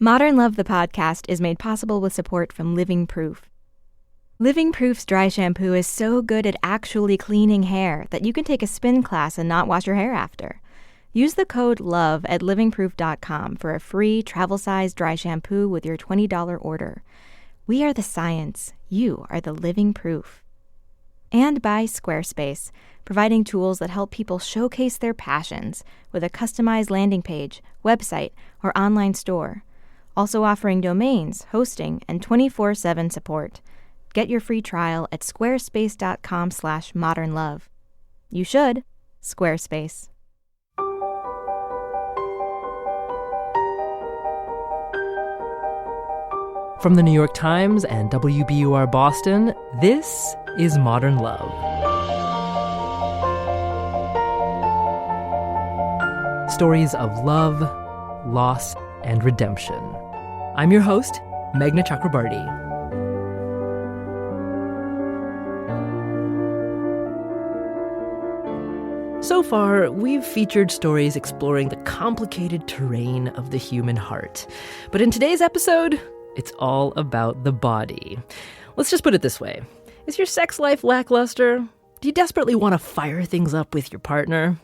Modern Love, the podcast, is made possible with support from Living Proof. Living Proof's dry shampoo is so good at actually cleaning hair that you can take a spin class and not wash your hair after. Use the code LOVE at livingproof.com for a free travel-size dry shampoo with your $20 order. We are the science. You are the living proof. And by Squarespace, providing tools that help people showcase their passions with a customized landing page, website, or online store. Also offering domains, hosting, and 24/7 support. Get your free trial at squarespace.com/modernlove. You should. Squarespace. From the New York Times and WBUR Boston, this is Modern Love. Stories of love, loss, and redemption. I'm your host, Meghna Chakrabarty. So far, we've featured stories exploring the complicated terrain of the human heart. But in today's episode, it's all about the body. Let's just put it this way. Is your sex life lackluster? Do you desperately want to fire things up with your partner?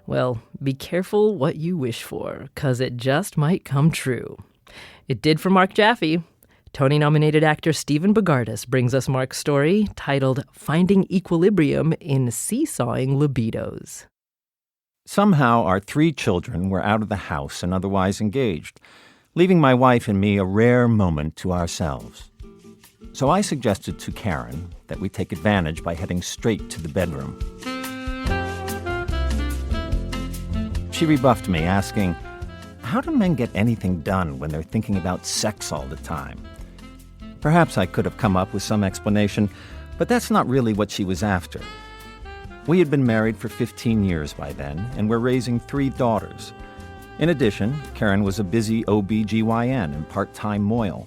Well, be careful what you wish for, 'cause it just might come true. It did for Mark Jaffe. Tony-nominated actor Stephen Bogardus brings us Mark's story titled Finding Equilibrium in Seesawing Libidos. Somehow our 3 children were out of the house and otherwise engaged, leaving my wife and me a rare moment to ourselves. So I suggested to Karen that we take advantage by heading straight to the bedroom. She rebuffed me, asking, "How do men get anything done when they're thinking about sex all the time?" Perhaps I could have come up with some explanation, but that's not really what she was after. We had been married for 15 years by then, and were raising 3 daughters. In addition, Karen was a busy OB/GYN and part-time moil.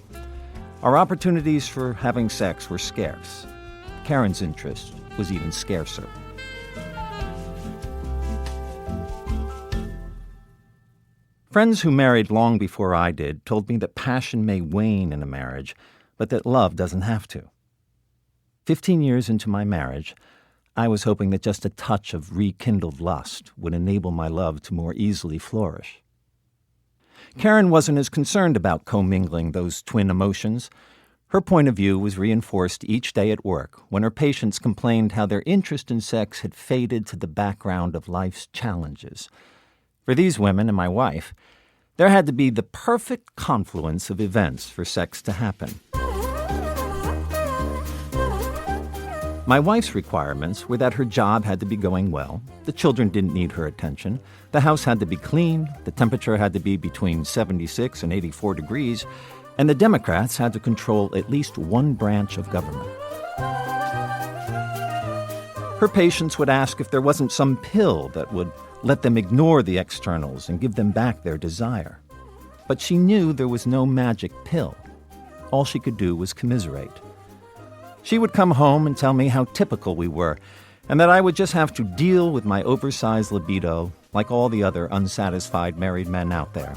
Our opportunities for having sex were scarce. Karen's interest was even scarcer. Friends who married long before I did told me that passion may wane in a marriage, but that love doesn't have to. 15 years into my marriage, I was hoping that just a touch of rekindled lust would enable my love to more easily flourish. Karen wasn't as concerned about commingling those twin emotions. Her point of view was reinforced each day at work when her patients complained how their interest in sex had faded to the background of life's challenges. For these women and my wife, there had to be the perfect confluence of events for sex to happen. My wife's requirements were that her job had to be going well, the children didn't need her attention, the house had to be clean, the temperature had to be between 76 and 84 degrees, and the Democrats had to control at least one branch of government. Her patients would ask if there wasn't some pill that would let them ignore the externals and give them back their desire. But she knew there was no magic pill. All she could do was commiserate. She would come home and tell me how typical we were, and that I would just have to deal with my oversized libido like all the other unsatisfied married men out there.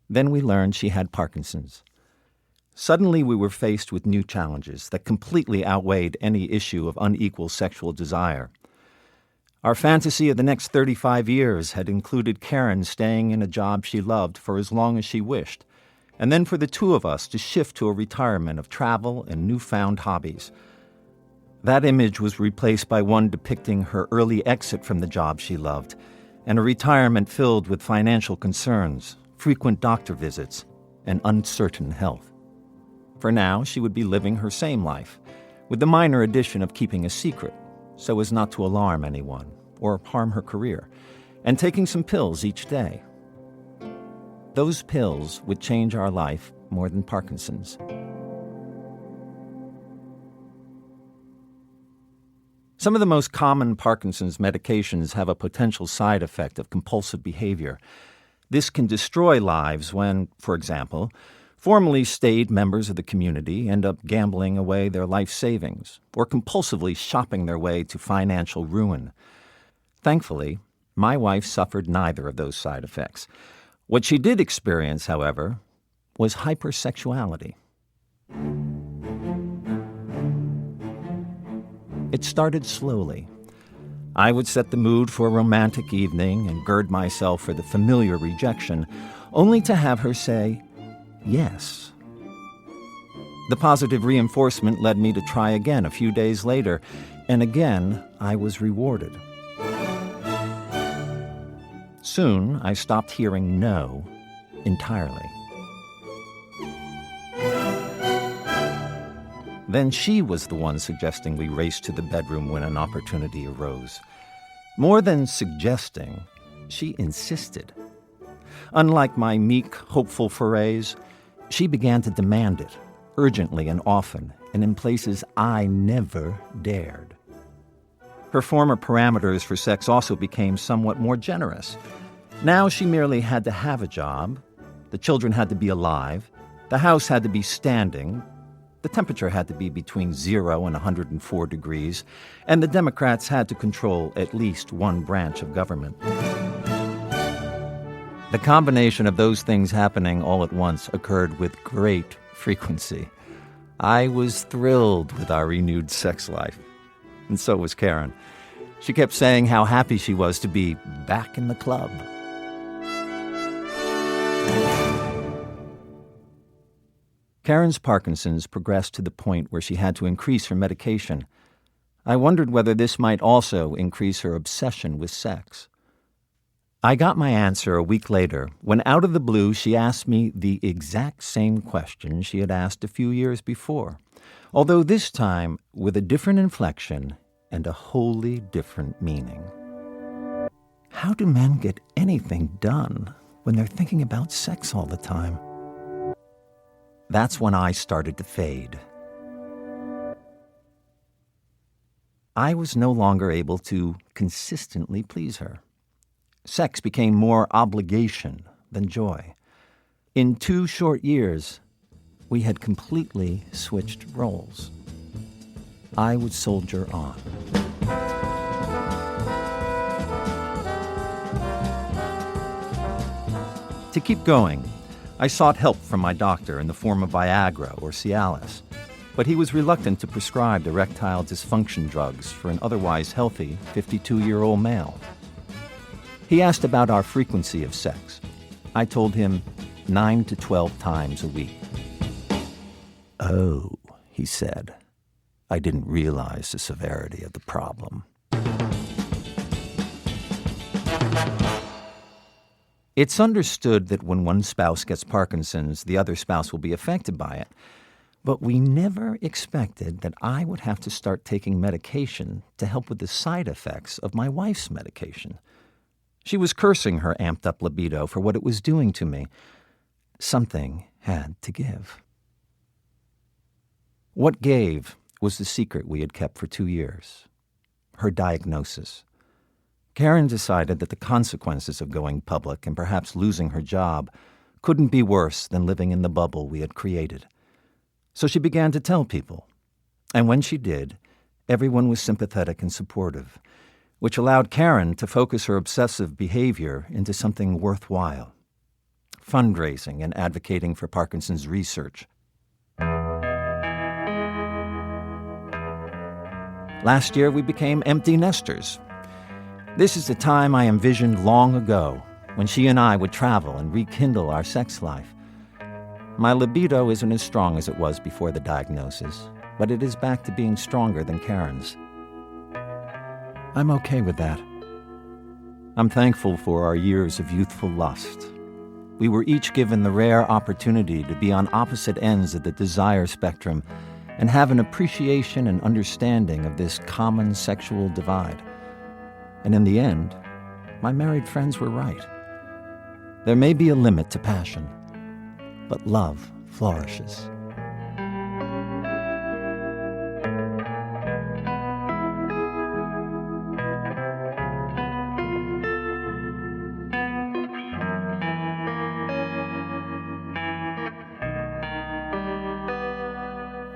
Then we learned she had Parkinson's. Suddenly we were faced with new challenges that completely outweighed any issue of unequal sexual desire. Our fantasy of the next 35 years had included Karen staying in a job she loved for as long as she wished, and then for the 2 of us to shift to a retirement of travel and newfound hobbies. That image was replaced by one depicting her early exit from the job she loved, and a retirement filled with financial concerns, frequent doctor visits, and uncertain health. For now, she would be living her same life, with the minor addition of keeping a secret, so as not to alarm anyone or harm her career, and taking some pills each day. Those pills would change our life more than Parkinson's. Some of the most common Parkinson's medications have a potential side effect of compulsive behavior. This can destroy lives when, for example, formerly staid members of the community end up gambling away their life savings or compulsively shopping their way to financial ruin. Thankfully, My wife suffered neither of those side effects. What she did experience, however, was hypersexuality. It started slowly. I would set the mood for a romantic evening and gird myself for the familiar rejection, only to have her say, yes. The positive reinforcement led me to try again a few days later, and again I was rewarded. Soon I stopped hearing no entirely. Then she was the one suggesting we race to the bedroom when an opportunity arose. More than suggesting, she insisted. Unlike my meek, hopeful forays, she began to demand it, urgently and often, and in places I never dared. Her former parameters for sex also became somewhat more generous. Now she merely had to have a job, the children had to be alive, the house had to be standing, the temperature had to be between 0 and 104 degrees, and the Democrats had to control at least one branch of government. The combination of those things happening all at once occurred with great frequency. I was thrilled with our renewed sex life, and so was Karen. She kept saying how happy she was to be back in the club. Karen's Parkinson's progressed to the point where she had to increase her medication. I wondered whether this might also increase her obsession with sex. I got my answer a week later when, out of the blue, she asked me the exact same question she had asked a few years before, although this time with a different inflection and a wholly different meaning. How do men get anything done when they're thinking about sex all the time? That's when I started to fade. I was no longer able to consistently please her. Sex became more obligation than joy. In 2 short years, we had completely switched roles. I would soldier on. To keep going, I sought help from my doctor in the form of Viagra or Cialis, but he was reluctant to prescribe erectile dysfunction drugs for an otherwise healthy 52-year-old male. He asked about our frequency of sex. I told him 9 to 12 times a week. "Oh," he said, "I didn't realize the severity of the problem." It's understood that when one spouse gets Parkinson's, the other spouse will be affected by it. But we never expected that I would have to start taking medication to help with the side effects of my wife's medication. She was cursing her amped-up libido for what it was doing to me. Something had to give. What gave was the secret we had kept for 2 years. Her diagnosis. Karen decided that the consequences of going public and perhaps losing her job couldn't be worse than living in the bubble we had created. So she began to tell people. And when she did, everyone was sympathetic and supportive, which allowed Karen to focus her obsessive behavior into something worthwhile: fundraising and advocating for Parkinson's research. Last year, we became empty nesters. This is the time I envisioned long ago, when she and I would travel and rekindle our sex life. My libido isn't as strong as it was before the diagnosis, but it is back to being stronger than Karen's. I'm okay with that. I'm thankful for our years of youthful lust. We were each given the rare opportunity to be on opposite ends of the desire spectrum and have an appreciation and understanding of this common sexual divide. And in the end, my married friends were right. There may be a limit to passion, but love flourishes.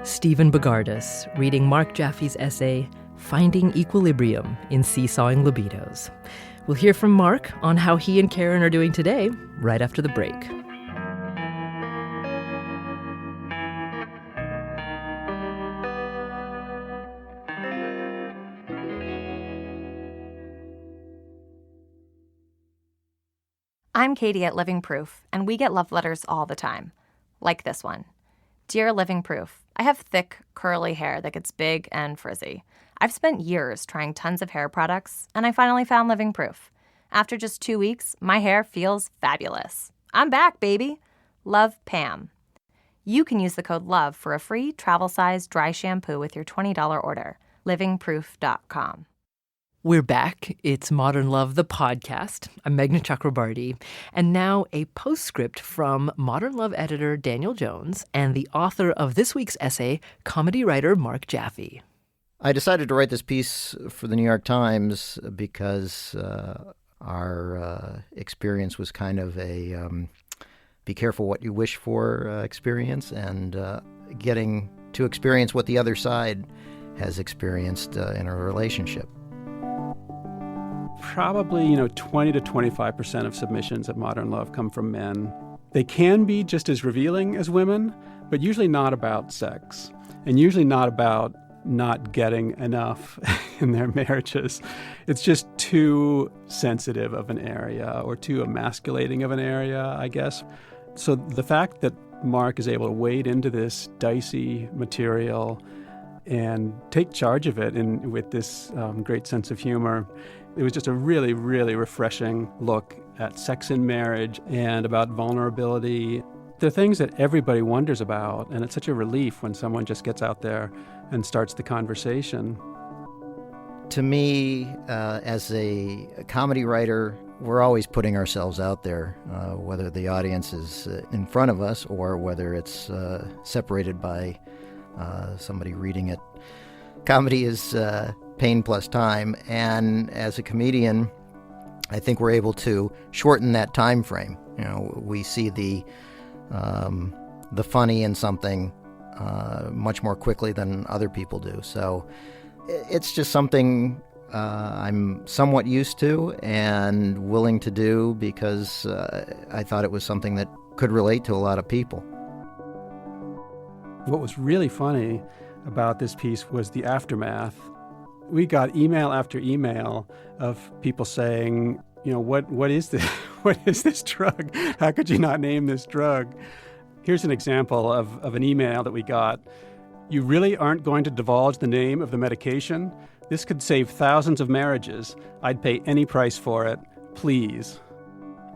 Stephen Bogardus reading Mark Jaffe's essay, Finding Equilibrium in Seesawing Libidos. We'll hear from Mark on how he and Karen are doing today, right after the break. I'm Katie at Living Proof, and we get love letters all the time. Like this one. Dear Living Proof, I have thick, curly hair that gets big and frizzy. I've spent years trying tons of hair products, and I finally found Living Proof. After just 2 weeks, my hair feels fabulous. I'm back, baby. Love, Pam. You can use the code LOVE for a free travel-size dry shampoo with your $20 order. livingproof.com. We're back. It's Modern Love, the podcast. I'm Meghna Chakrabarty. And now a postscript from Modern Love editor Daniel Jones and the author of this week's essay, comedy writer Mark Jaffe. I decided to write this piece for the New York Times because our experience was kind of a be careful what you wish for experience, and getting to experience what the other side has experienced in a relationship. Probably, 20 to 25% of submissions at Modern Love come from men. They can be just as revealing as women, but usually not about sex, and usually not about not getting enough in their marriages. It's just too sensitive of an area or too emasculating of an area, I guess. So the fact that Mark is able to wade into this dicey material and take charge of it with this great sense of humor, it was just a really, really refreshing look at sex in marriage and about vulnerability. They're things that everybody wonders about, and it's such a relief when someone just gets out there and starts the conversation. To me, as a comedy writer, we're always putting ourselves out there, whether the audience is in front of us or whether it's separated by somebody reading it. Comedy is pain plus time, and as a comedian, I think we're able to shorten that time frame. We see the funny in something much more quickly than other people do. So it's just something I'm somewhat used to and willing to do because I thought it was something that could relate to a lot of people. What was really funny about this piece was the aftermath. We got email after email of people saying, what is this? What is this drug? How could you not name this drug? Here's an example of an email that we got. You really aren't going to divulge the name of the medication? This could save thousands of marriages. I'd pay any price for it. Please.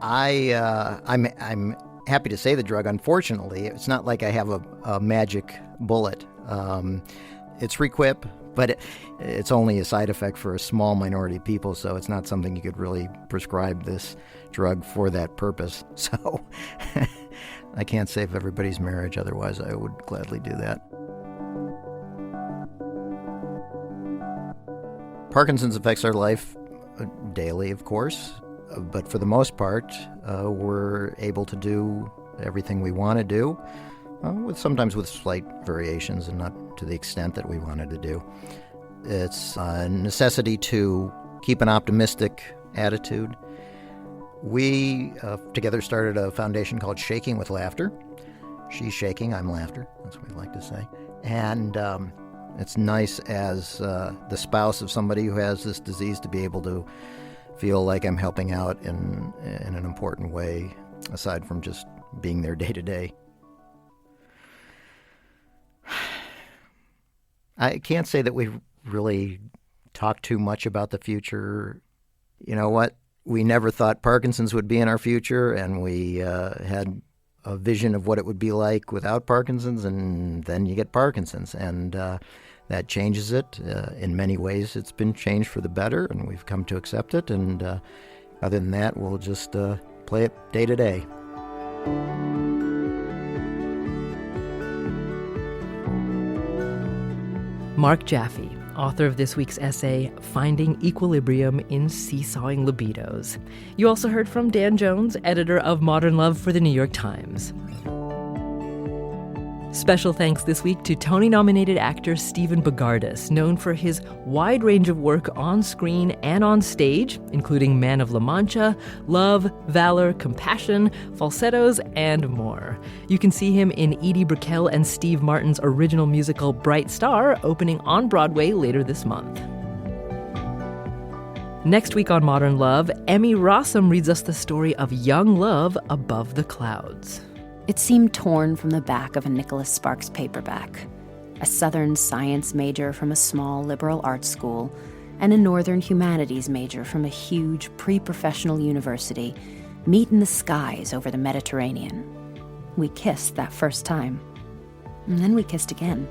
I'm happy to say the drug. Unfortunately, it's not like I have a magic bullet. It's Requip, but it's only a side effect for a small minority of people, so it's not something you could really prescribe this drug for that purpose. So I can't save everybody's marriage, otherwise I would gladly do that. Parkinson's affects our life daily, of course, but for the most part, we're able to do everything we want to do, sometimes with slight variations and not to the extent that we wanted to do. It's a necessity to keep an optimistic attitude. We together started a foundation called Shaking with Laughter. She's shaking, I'm laughter. That's what we like to say. And it's nice as the spouse of somebody who has this disease to be able to feel like I'm helping out in an important way, aside from just being there day to day. I can't say that we really talked too much about the future. You know what? We never thought Parkinson's would be in our future, and we had a vision of what it would be like without Parkinson's, and then you get Parkinson's, and that changes it. In many ways, it's been changed for the better, and we've come to accept it, and other than that, we'll just play it day to day. Mark Jaffe, author of this week's essay, Finding Equilibrium in Seesawing Libidos. You also heard from Dan Jones, editor of Modern Love for the New York Times. Special thanks this week to Tony-nominated actor Stephen Bogardus, known for his wide range of work on screen and on stage, including Man of La Mancha, Love, Valor, Compassion, Falsettos, and more. You can see him in Edie Brickell and Steve Martin's original musical Bright Star, opening on Broadway later this month. Next week on Modern Love, Emmy Rossum reads us the story of young love above the clouds. It seemed torn from the back of a Nicholas Sparks paperback. A Southern science major from a small liberal arts school and a Northern humanities major from a huge pre-professional university meet in the skies over the Mediterranean. We kissed that first time. And then we kissed again.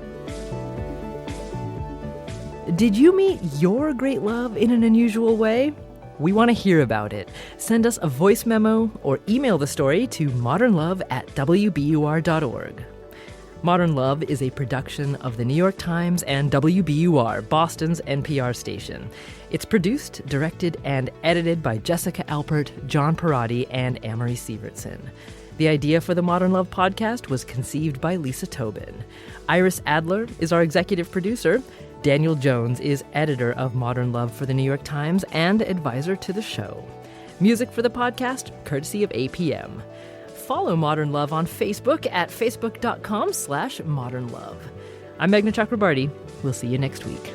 Did you meet your great love in an unusual way? We want to hear about it. Send us a voice memo or email the story to modernlove@wbur.org. Modern Love is a production of the New York Times and WBUR, Boston's NPR station. It's produced, directed, and edited by Jessica Alpert, John Perotti, and Amory Sievertson. The idea for the Modern Love podcast was conceived by Lisa Tobin. Iris Adler is our executive producer. Daniel Jones is editor of Modern Love for the New York Times and advisor to the show. Music for the podcast, courtesy of APM. Follow Modern Love on Facebook at facebook.com/modernlove. I'm Meghna Chakrabarty. We'll see you next week.